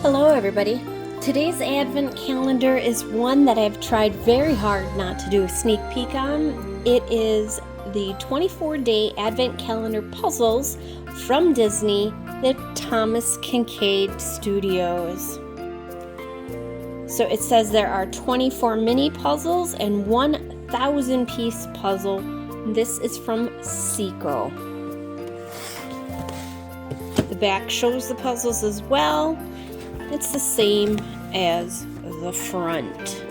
Hello everybody. Today's advent calendar is one that I've tried very hard not to do a sneak peek on. It is the 24-day advent calendar puzzles from Disney, the Thomas Kinkade Studios. So it says there are 24 mini puzzles and 1,000 piece puzzle. This is from Seiko. The back shows the puzzles as well. It's the same as the front.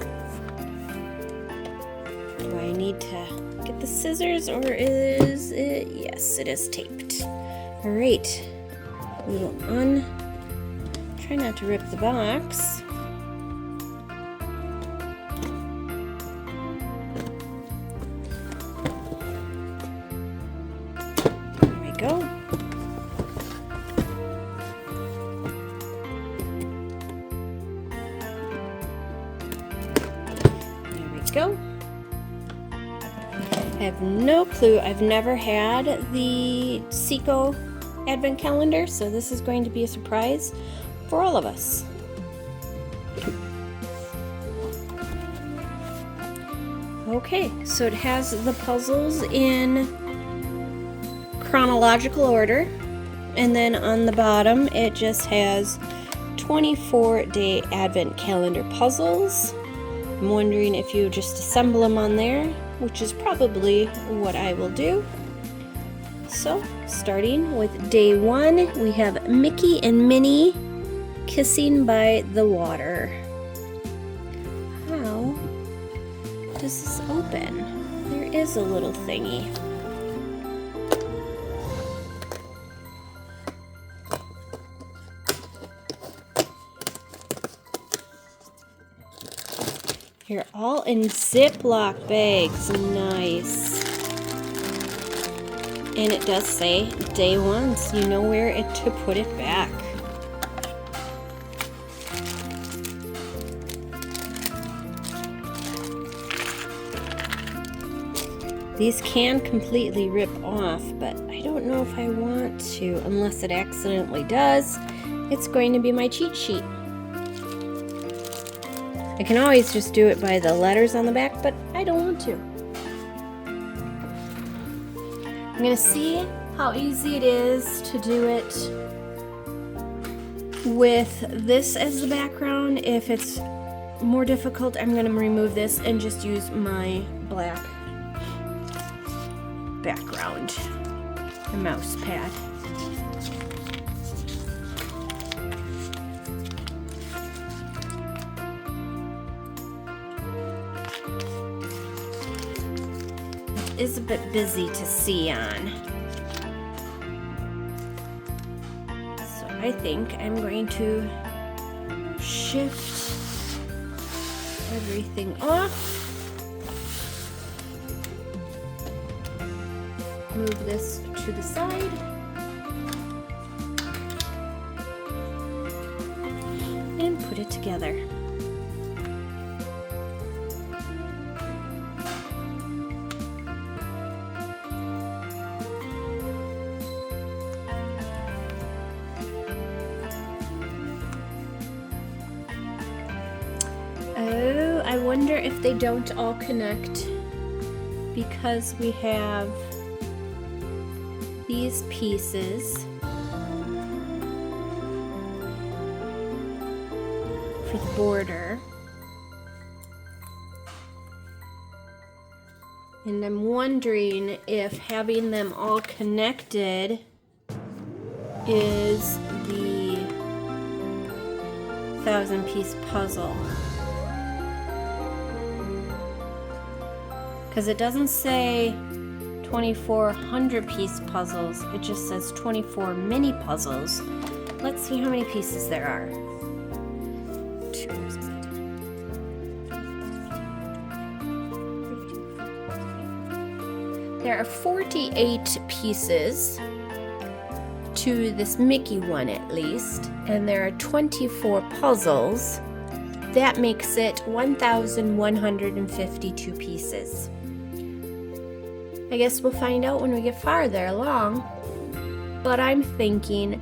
Do I need to get the scissors or is it? Yes, it is taped. All right, we'll try not to rip the box. There we go. Go. I have no clue. I've never had the Seiko advent calendar, so this is going to be a surprise for all of us. Okay, so it has the puzzles in chronological order, and then on the bottom it just has 24-day advent calendar puzzles. I'm wondering if you just assemble them on there, which is probably what I will do. So, starting with day 1, we have Mickey and Minnie kissing by the water. How does this open? There is a little thingy. You're all in Ziploc bags. Nice. And it does say day 1, so you know where to put it back. These can completely rip off, but I don't know if I want to, unless it accidentally does. It's going to be my cheat sheet. I can always just do it by the letters on the back, but I don't want to. I'm going to see how easy it is to do it with this as the background. If it's more difficult, I'm going to remove this and just use my black background, the mouse pad. Is a bit busy to see on. So I think I'm going to shift everything off. Move this to the side. And put it together. Oh, I wonder if they don't all connect because we have these pieces for the border. And I'm wondering if having them all connected is the 1,000-piece puzzle. Because it doesn't say 2,400 piece puzzles, it just says 24 mini puzzles. Let's see how many pieces there are. There are 48 pieces to this Mickey one at least, and there are 24 puzzles. That makes it 1,152 pieces. I guess we'll find out when we get farther along, but I'm thinking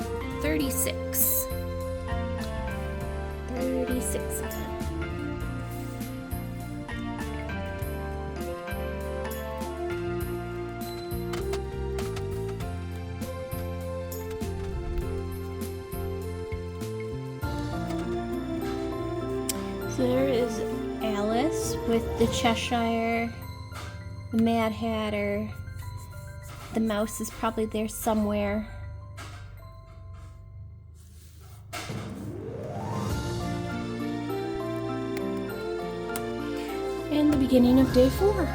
36. 36 of them. So there is Alice with the Cheshire, the Mad Hatter. The mouse is probably there somewhere. And the beginning of day 4.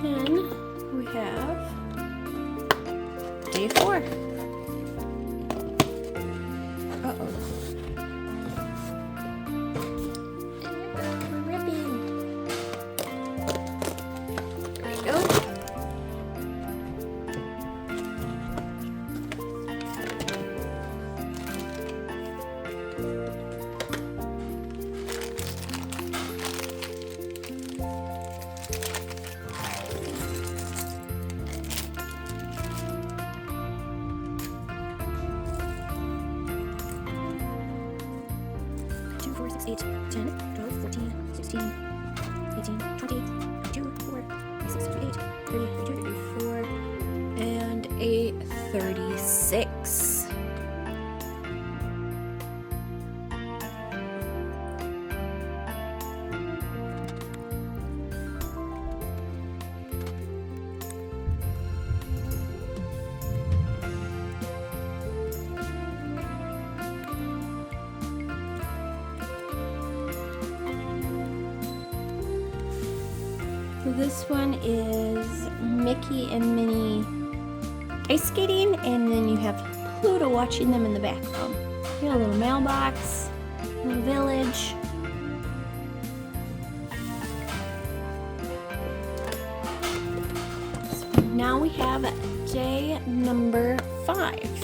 And we have day 4. Uh-oh. We're ripping. There we go. Two, 4, 6, 8, 10, 12, 14, 16, 18, 20, 22, 4, 26, 28, 30, 32, 34, and a 36. So this one is Mickey and Minnie ice skating, and then you have Pluto watching them in the background. You got a little mailbox, a little village. So now we have day number 5.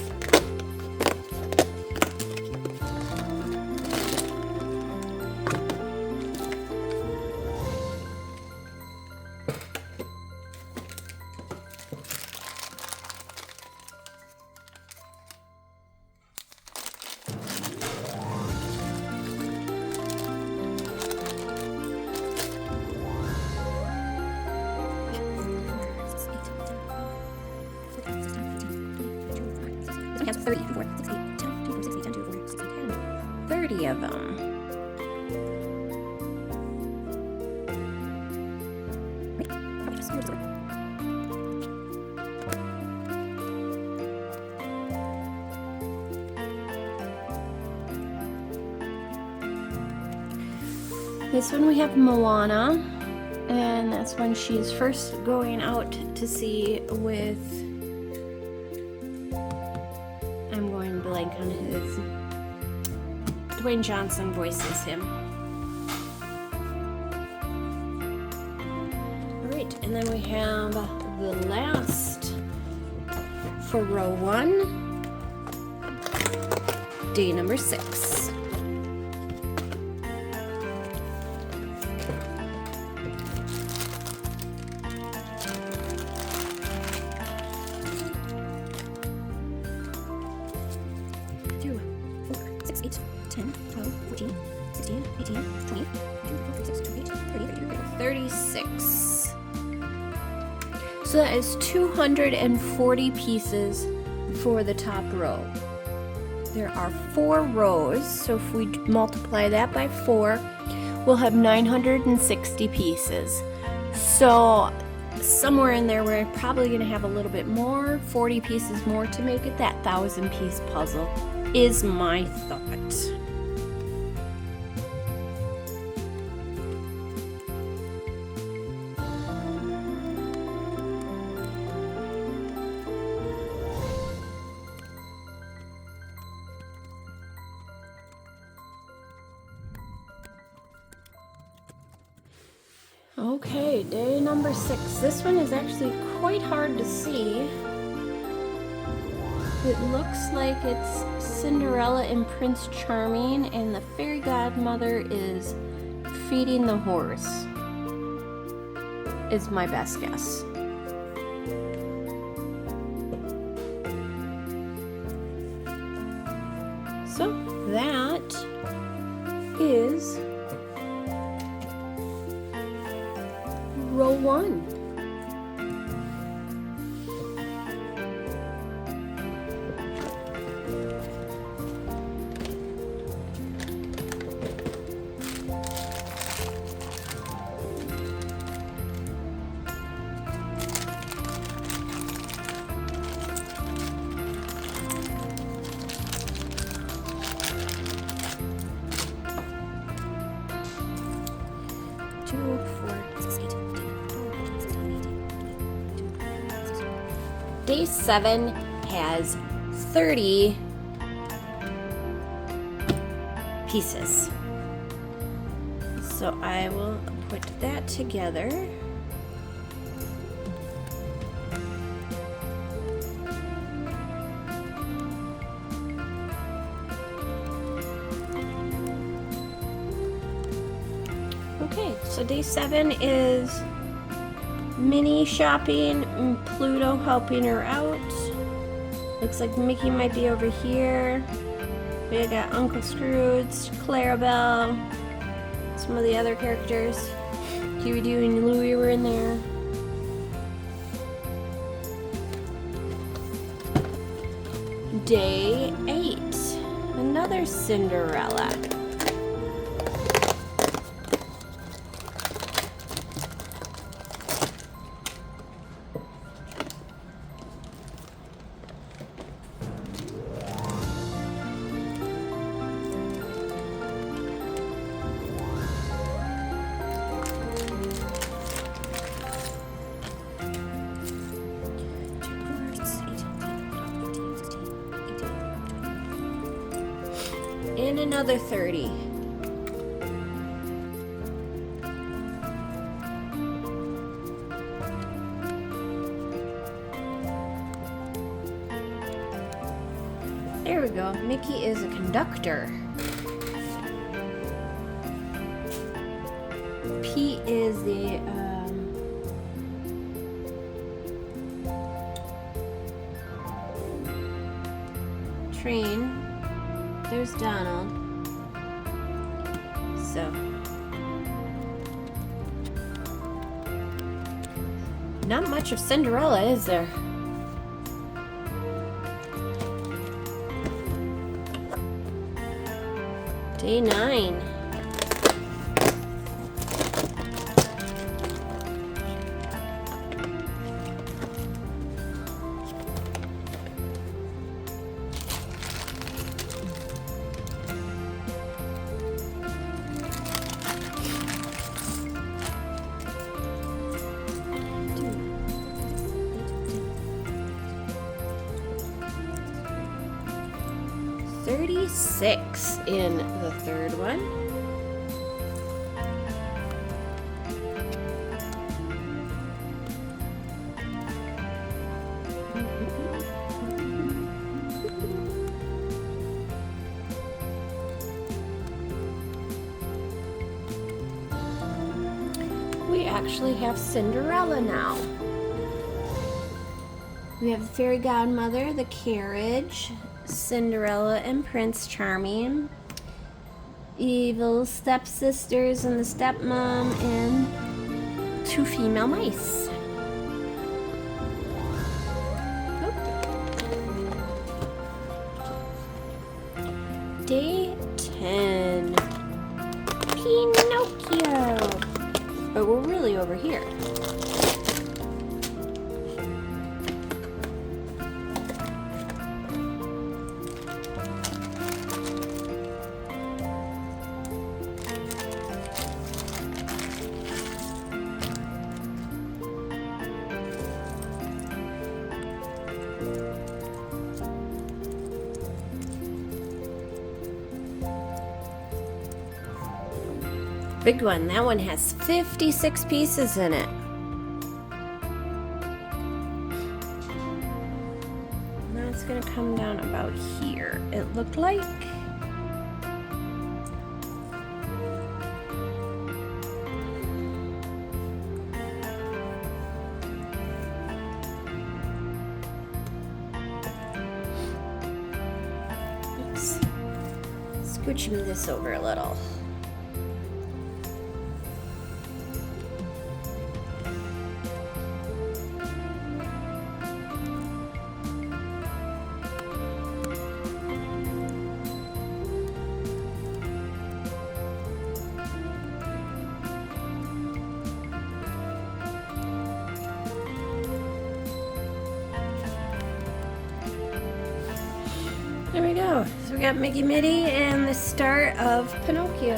It has 30, 4, 6, 8, 10, 2, 4, 6, 8, 10, 2, 4, 6, 8, 10. 30 of them. Wait, probably just move this over. This one we have Moana, and that's when she's first going out to sea with, I'm going blank on his, Dwayne Johnson voices him. Alright, and then we have the last for row 1, day number 6. Two, 4, 6, 8, 10, 12, 14, 16, 18, 20, 22, 26, 28, 30, 32, 36. So that is 240 pieces for the top row. There are 4 rows, so if we multiply that by 4, we'll have 960 pieces. So somewhere in there we're probably going to have a little bit more, 40 pieces more to make it that 1,000-piece puzzle, is my thought. Okay, day number 6. This one is actually quite hard to see. It looks like it's Cinderella and Prince Charming, and the fairy godmother is feeding the horse. is my best guess. So that is row 1. Day 7 has 30 pieces. So I will put that together. Okay, so day 7 is Minnie shopping and Pluto helping her out. Looks like Mickey might be over here. We got Uncle Scrooge, Clarabelle, some of the other characters. Huey, Dewey, and Louie were in there. Day 8, another Cinderella. And another 30. There we go. Mickey is a conductor. Pete is the train. There's Donald. So not much of Cinderella, is there? Day 9. $36 in the third one. We actually have Cinderella now. We have the fairy godmother, the carriage, Cinderella and Prince Charming, evil stepsisters and the stepmom, and 2 female mice. Day 10. Pinocchio. But we're really over here. Big one. That one has 56 pieces in it. Now it's going to come down about here, it looked like. scooch this over a little. There we go. So we got Mickey Mitty and the start of Pinocchio.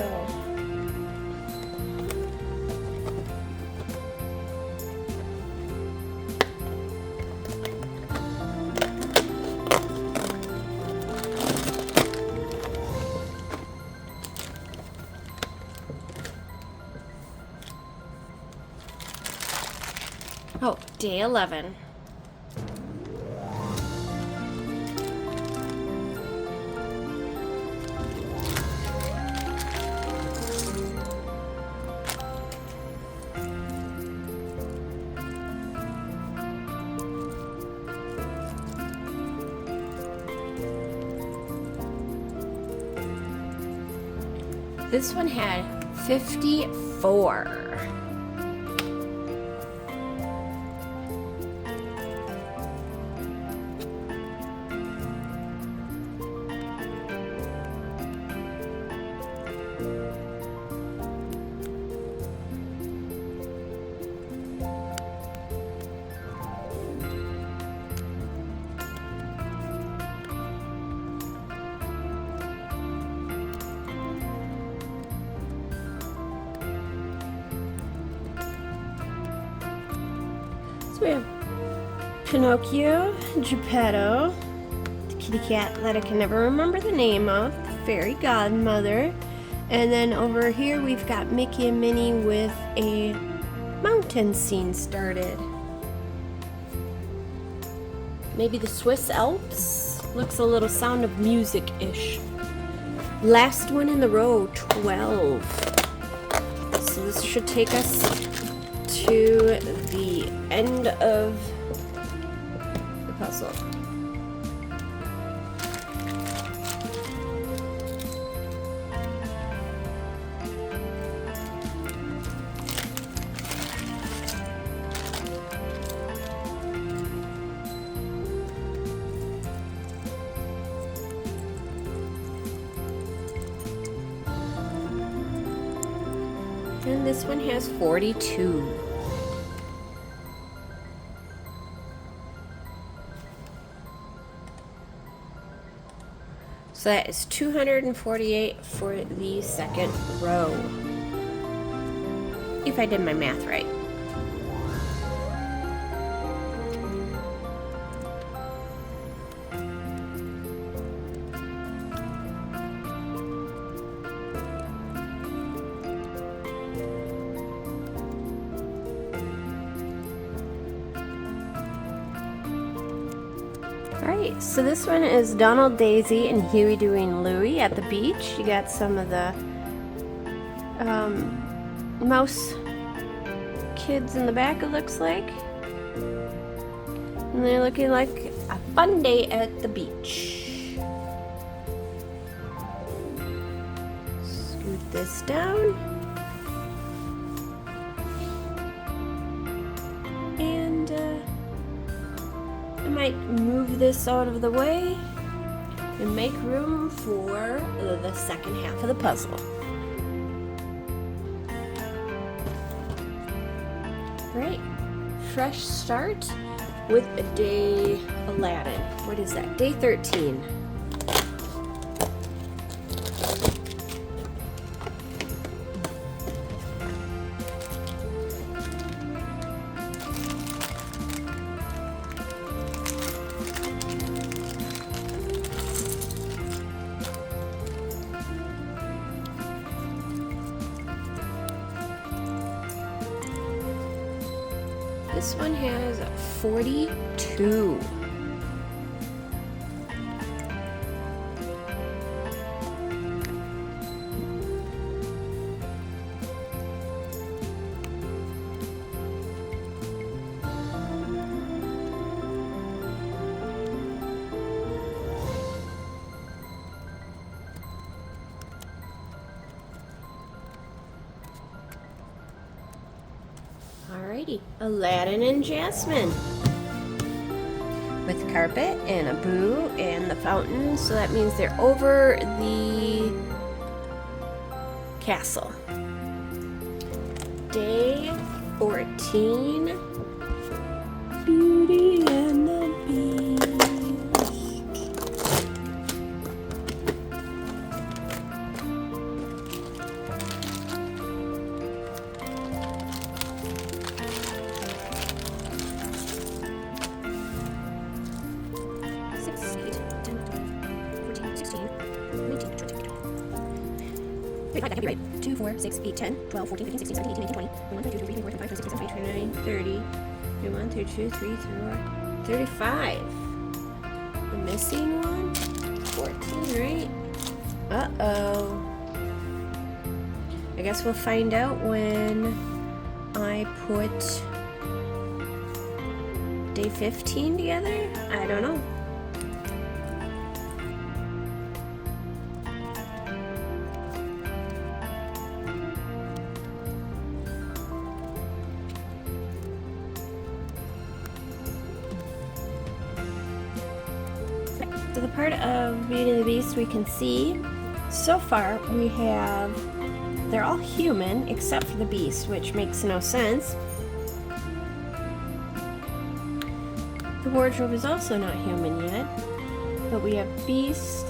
Oh, day 11. This one had 54. So we have Pinocchio, Geppetto, the kitty cat that I can never remember the name of, the fairy godmother, and then over here we've got Mickey and Minnie with a mountain scene started. Maybe the Swiss Alps? Looks a little Sound of Music-ish. Last one in the row, 12. So this should take us to the end of the puzzle. And this one has 42. So that is 248 for the second row, if I did my math right. Alright, so this one is Donald, Daisy, and Huey doing Louie at the beach. You got some of the mouse kids in the back, it looks like. And they're looking like a fun day at the beach. Scoot this down. And I might move this out of the way and make room for the second half of the puzzle. Great. Fresh start with a day Aladdin. What is that? Day 13. This one has 42. Alrighty, Aladdin and Jasmine. With carpet and a boo and the fountain, so that means they're over the castle. Day 14, Beauty and the Beast. Wait, that can't be right. 2, 4, 6, 8, 10, 12, 14, 15, 16, 17, 18, 19, 20, 21, 22, 23, 24, 25, 26, 27, 28, 29, 30, 31, 32, 33, 34, 35. The missing one? 14, right? Uh-oh. I guess we'll find out when I put day 15 together? I don't know. So the part of Beauty and the Beast we can see, so far we have, they're all human except for the Beast, which makes no sense. The wardrobe is also not human yet, but we have Beast,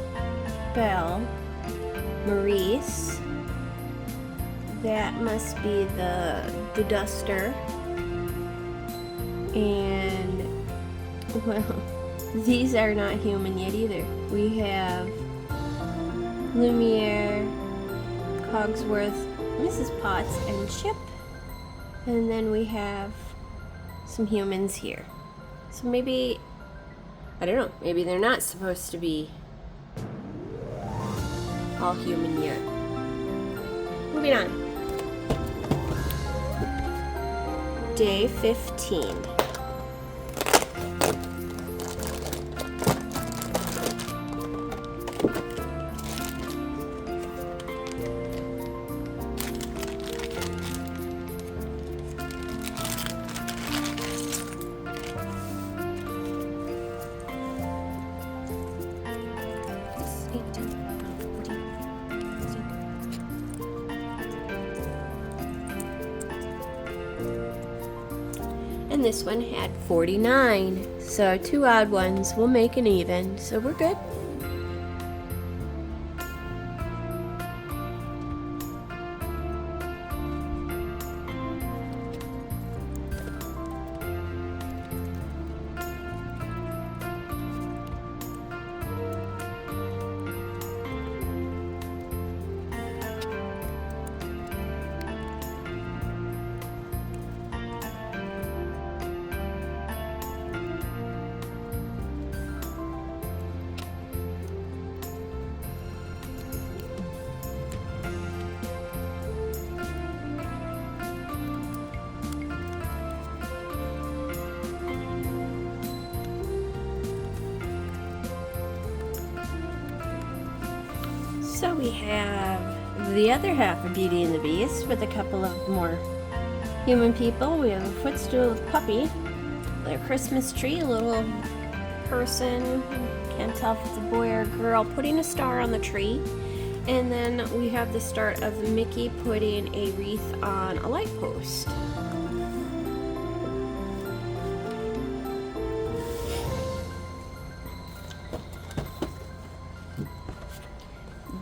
Belle, Maurice, that must be the duster, and, well, these are not human yet either. We have Lumiere, Cogsworth, Mrs. Potts, and Chip. And then we have some humans here. So maybe, I don't know, maybe they're not supposed to be all human yet. Moving on. Day 15. And this one had 49, so 2 odd ones will make an even, so we're good. So we have the other half of Beauty and the Beast with a couple of more human people. We have a footstool with Puppy, a Christmas tree, a little person, can't tell if it's a boy or a girl, putting a star on the tree. And then we have the start of Mickey putting a wreath on a light post.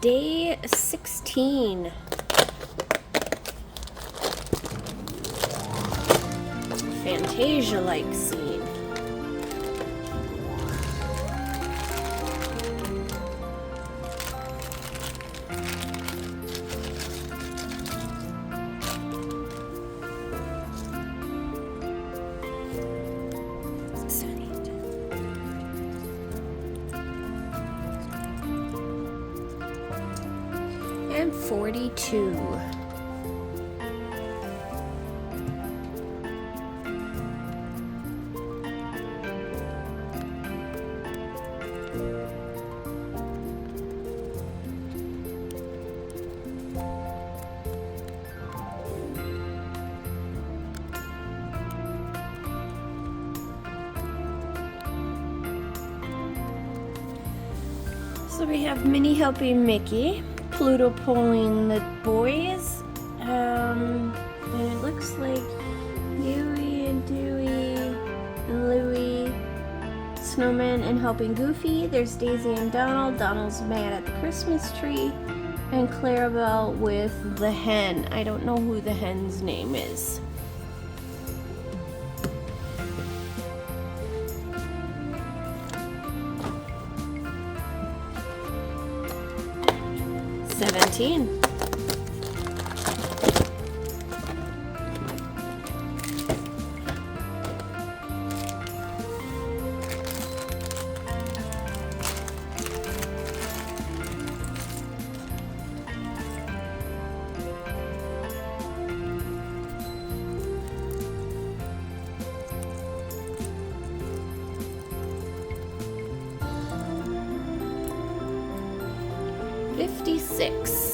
Day 16. Fantasia-like scene. And 42. So we have Minnie helping Mickey, Pluto pulling the boys, and it looks like Huey and Dewey and Louie, Snowman, and helping Goofy. There's Daisy and Donald. Donald's mad at the Christmas tree. And Clarabelle with the hen. I don't know who the hen's name is. $17. $56.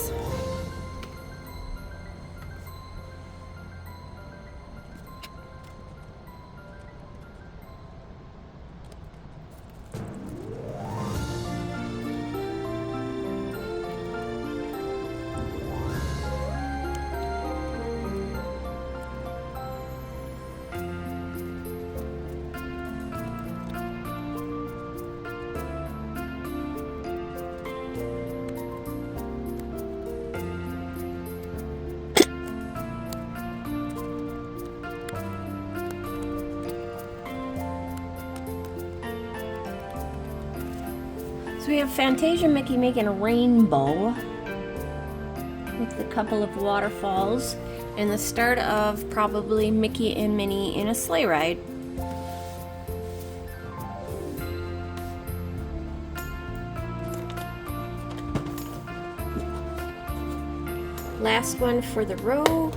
So we have Fantasia Mickey making a rainbow with a couple of waterfalls and the start of probably Mickey and Minnie in a sleigh ride. Last one for the row,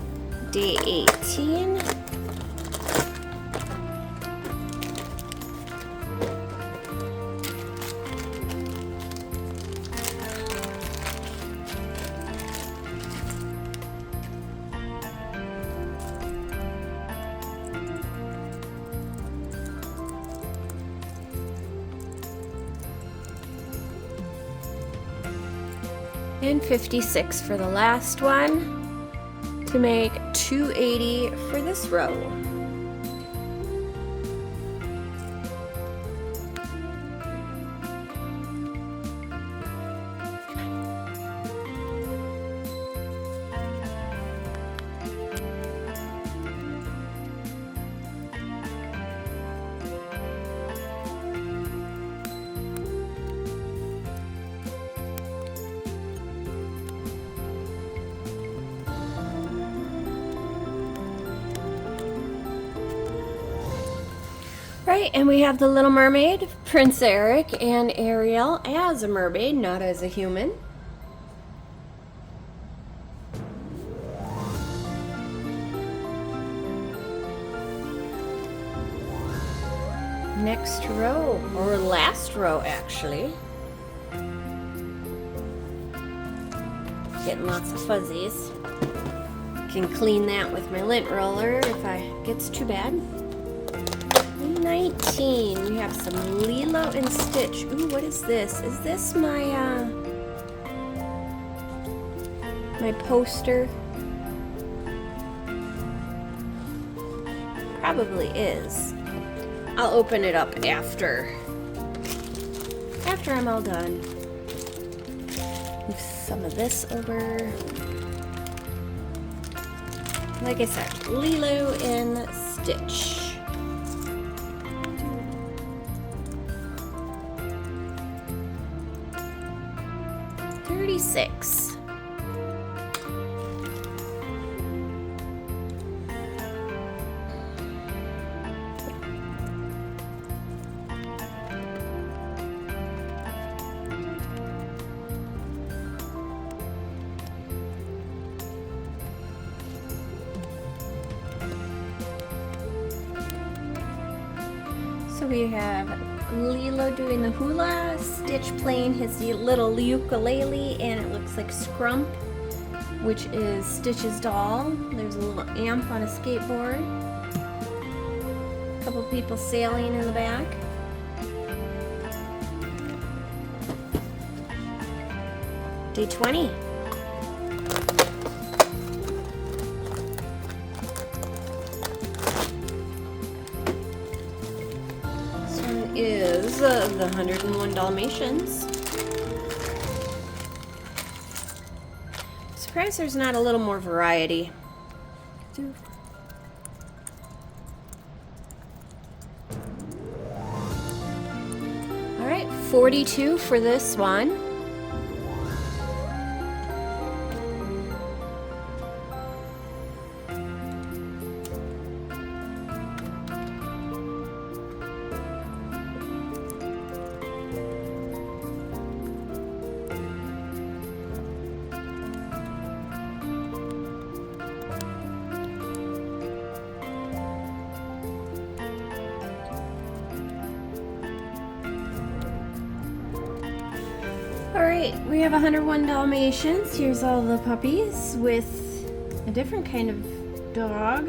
day 18. And 56 for the last one to make 280 for this row. Right, and we have the Little Mermaid, Prince Eric, and Ariel as a mermaid, not as a human. Next row, or last row actually. Getting lots of fuzzies. Can clean that with my lint roller if it gets too bad. 19. We have some Lilo and Stitch. Ooh, what is this? Is this my my poster? Probably is. I'll open it up after I'm all done. Move some of this over. Like I said, Lilo and Stitch. $36. So we have Lilo doing the hula, Stitch playing his little ukulele, and it looks like Scrump, which is Stitch's doll. There's a little amp on a skateboard. A couple people sailing in the back. Day 20. This one is the 101 Dalmatians. Surprised there's not a little more variety. All right, 42 for this one. Alright, we have 101 Dalmatians. Here's all the puppies with a different kind of dog.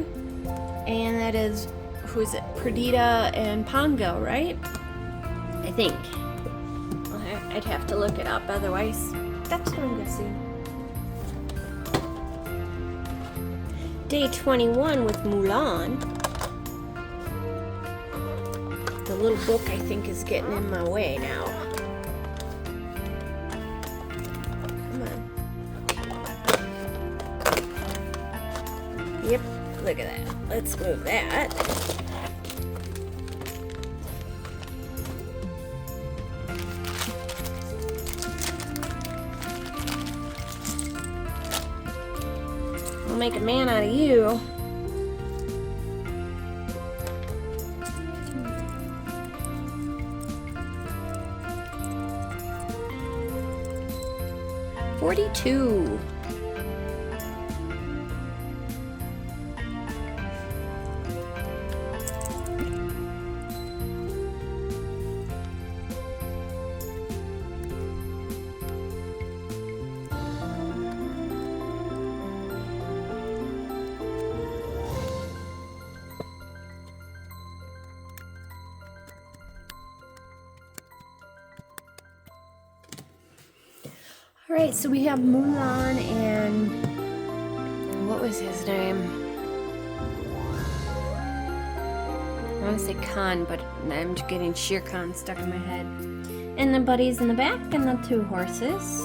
And that is, who is it? Perdita and Pongo, right? I think. I'd have to look it up, otherwise that's what I'm guessing. Day 21 with Mulan. The little book, I think, is getting in my way now. Yep, look at that. Let's move that. I'll make a man out of you. $42. Alright, so we have Mulan and what was his name? I want to say Khan, but I'm getting Shere Khan stuck in my head. And the buddies in the back and the two horses.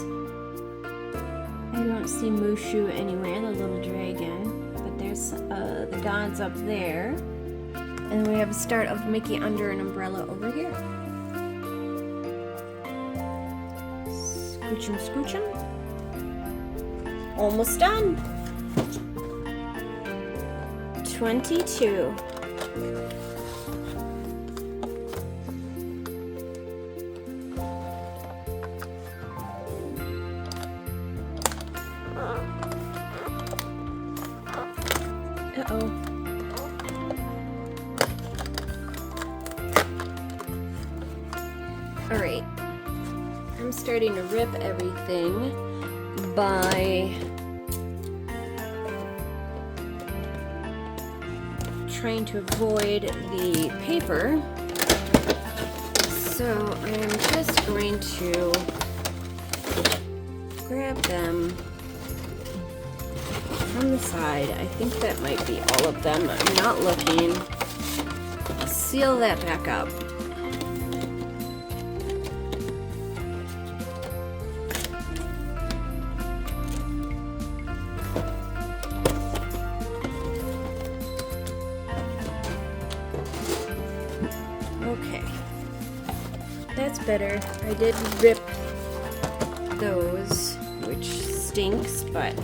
I don't see Mushu anywhere, the little dragon, but there's the gods up there. And we have a start of Mickey under an umbrella over here. Scooch 'em, scooch 'em. Almost done. 22. Uh-oh. All right. I'm starting to rip everything by trying to avoid the paper. So I'm just going to grab them from the side. I think that might be all of them. I'm not looking. Seal that back up. Okay, that's better. I did rip those, which stinks, but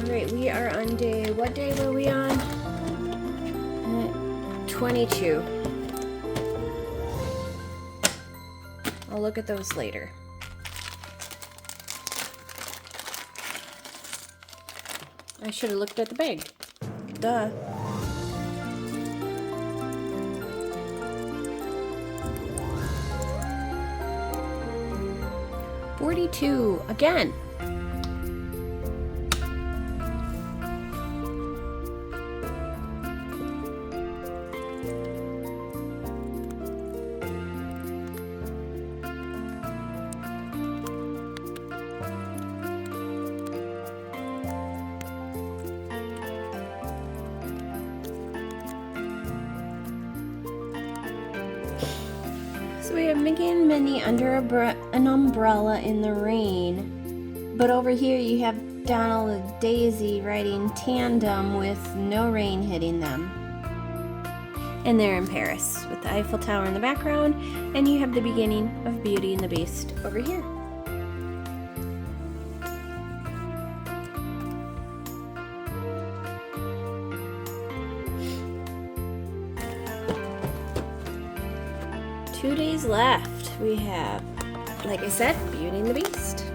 alright, we are on day, what day were we on? 22. I'll look at those later. I should have looked at the bag. Duh. $42 again. have Mickey and Minnie under an umbrella in the rain. But over here you have Donald and Daisy riding tandem with no rain hitting them. And they're in Paris with the Eiffel Tower in the background, and you have the beginning of Beauty and the Beast over here. Two days left. We have, like I said, Beauty and the Beast.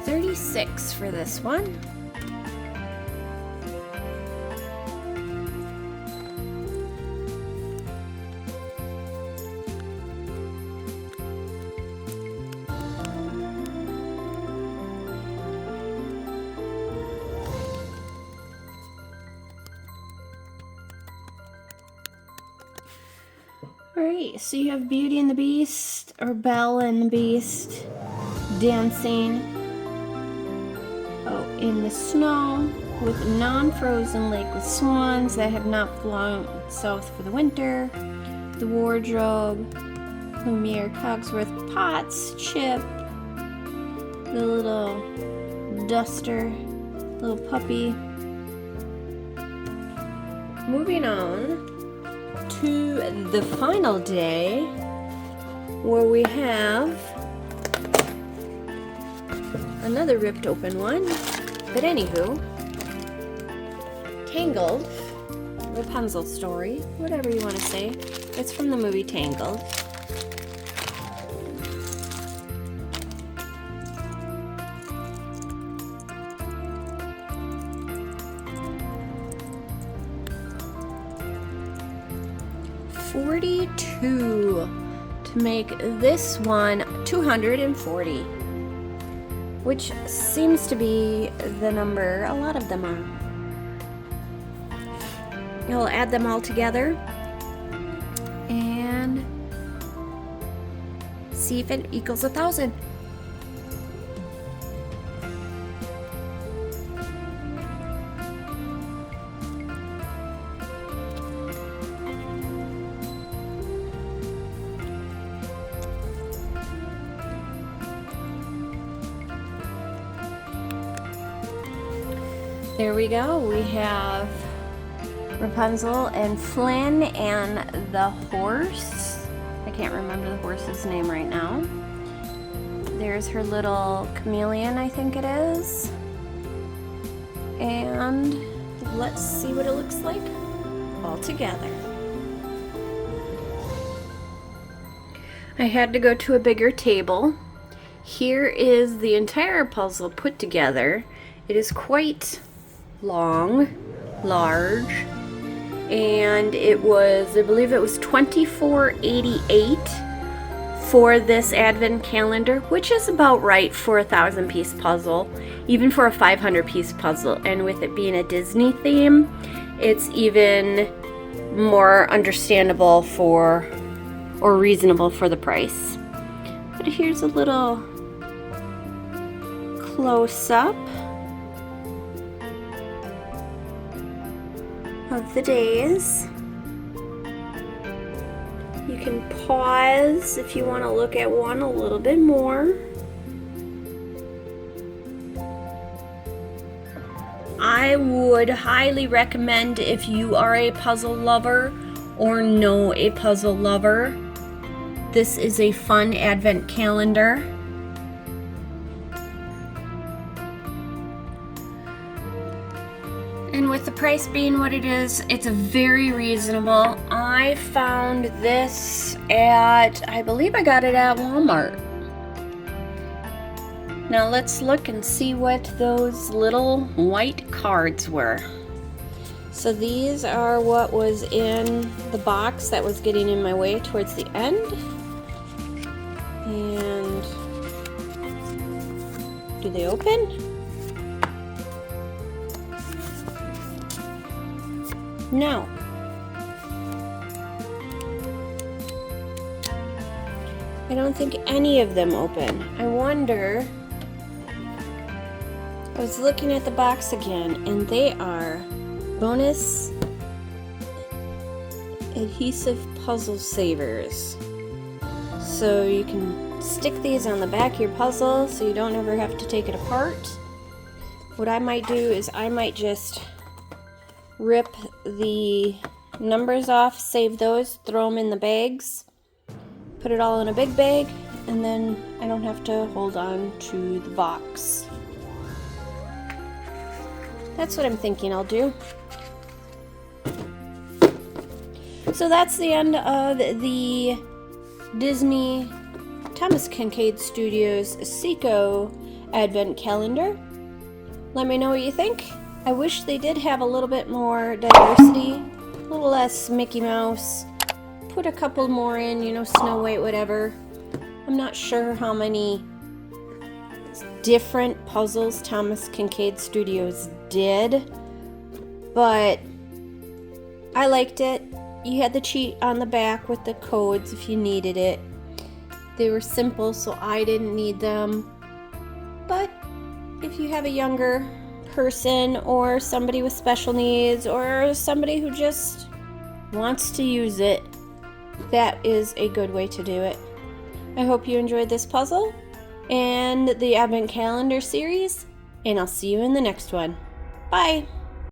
$36 for this one. Alright, so you have Beauty and the Beast, or Belle and the Beast, dancing in the snow with a non-frozen lake with swans that have not flown south for the winter, the wardrobe, Lumiere, Cogsworth, Potts, Chip, the little duster, little puppy. Moving on to the final day, where we have another ripped open one. But anywho, Tangled, Rapunzel story, whatever you want to say. It's from the movie Tangled. $42 to make this one $240. Which seems to be the number a lot of them are. I'll add them all together and see if it equals 1,000. There we go. We have Rapunzel and Flynn and the horse. I can't remember the horse's name right now. There's her little chameleon, I think it is. And let's see what it looks like all together. I had to go to a bigger table. Here is the entire puzzle put together. It is quite long, large, and it was, I believe it was $24.88 for this advent calendar, which is about right for a 1,000-piece puzzle, even for a 500-piece puzzle. And with it being a Disney theme, it's even more understandable for, or reasonable for the price. But here's a little close-up of the days. You can pause if you want to look at one a little bit more. I would highly recommend, if you are a puzzle lover or know a puzzle lover, this is a fun advent calendar. And with the price being what it is, it's a very reasonable. I found this at, I believe I got it at Walmart. Now let's look and see what those little white cards were. So these are what was in the box that was getting in my way towards the end. And do they open? No. I don't think any of them open. I wonder. I was looking at the box again, and they are bonus adhesive puzzle savers. So you can stick these on the back of your puzzle so you don't ever have to take it apart. What I might do is I might just rip the numbers off, save those, throw them in the bags, put it all in a big bag, and then I don't have to hold on to the box. That's what I'm thinking I'll do. So that's the end of the Disney Thomas Kinkade Studios Seiko Advent Calendar. Let me know what you think. I wish they did have a little bit more diversity, a little less Mickey Mouse. Put a couple more in, you know, Snow White, whatever. I'm not sure how many different puzzles Thomas Kinkade Studios did, but I liked it. You had the cheat on the back with the codes if you needed it. They were simple, so I didn't need them. But if you have a younger person or somebody with special needs or somebody who just wants to use it, that is a good way to do it. I hope you enjoyed this puzzle and the Advent Calendar series, and I'll see you in the next one. Bye!